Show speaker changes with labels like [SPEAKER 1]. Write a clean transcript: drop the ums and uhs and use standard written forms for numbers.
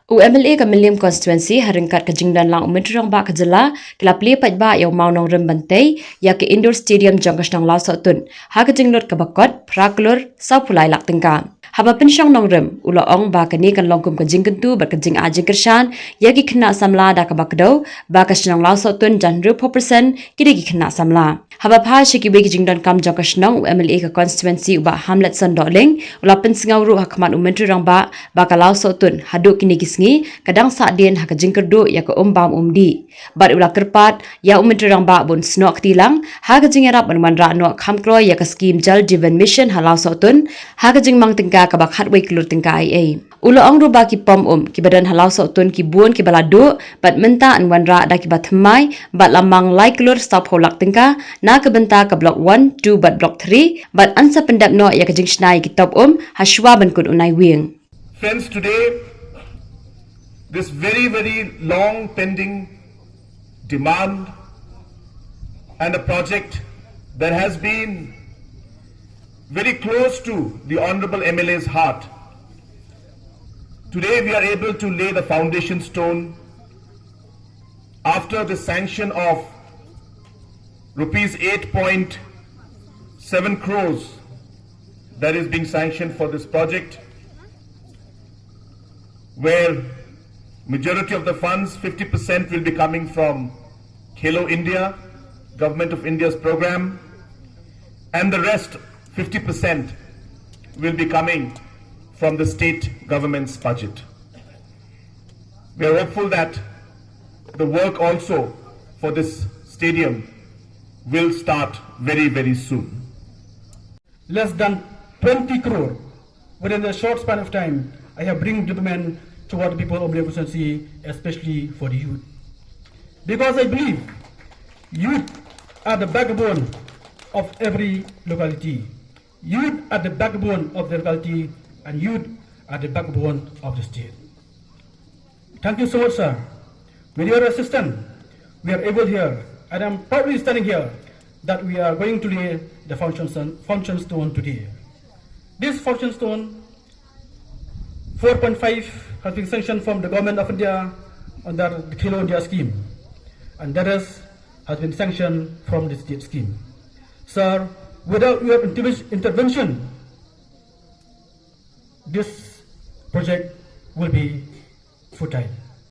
[SPEAKER 1] UMLA ka Milim constituency haringkat ka jingdan lang umitrang ba kajala kila plipat ba yaw maunong rembantay ya ke indoor stadium jangkas nang Lawsohtun ha ka jinglot ka bakot praklur sa pulay laktingka haba pensyang nong rem ulaong ba ka ni kan longkum ka jingkentu ba ka jing ajing kershan ya ki kena samla da ka bakdo ba ka nang Lawsohtun jan 100% kidi ki kena samla haba pha shiki be ki jingdan kam jangkas nang UMLA ka constituency uba Hamlet san doling ula pensingau ru hakmat umitrang ba ka Lawsohtun haduk kini ngi kadang sadien haka jingkerdo ya ke bam umdi bat ula kerpat ya umitrang ba bun snok tilang haka jingerap man ra no khamkro ya ka scheme jal jivan mission Lawsohtun haka jingmang tingka ka bak hatway klur tingka ai ulo ang ru ba ki pom ki badan Lawsohtun ki buon ki balado bat menta an wan ra da ki batmai bat lamang like klur stop holak tingka na ka benta ka block 1 2 bat block 3 bat ansa pendap no ya ka jing snai ki top hashwa ban kun unai wing.
[SPEAKER 2] Friends, today this very, very long pending demand and a project that has been very close to the Honorable MLA's heart. Today we are able to lay the foundation stone after the sanction of rupees 8.7 crores that is being sanctioned for this project, where majority of the funds, 50% will be coming from Khelo India, Government of India's program, and the rest, 50%, will be coming from the state government's budget. We are hopeful that the work also for this stadium will start very, very soon.
[SPEAKER 3] Less than 20 crore within a short span of time, I have bring development toward the people of Lyngba constituency, especially for the youth. Because I believe youth are the backbone of every locality. Youth are the backbone of the locality, and youth are the backbone of the state. Thank you so much, sir. With your assistance, we are able here, and I'm proudly standing here, that we are going to lay the function stone today. This function stone, 4.5 has been sanctioned from the Government of India under the Khelo India scheme, and the rest has been sanctioned from the state scheme. Sir, without your intervention, this project will be futile.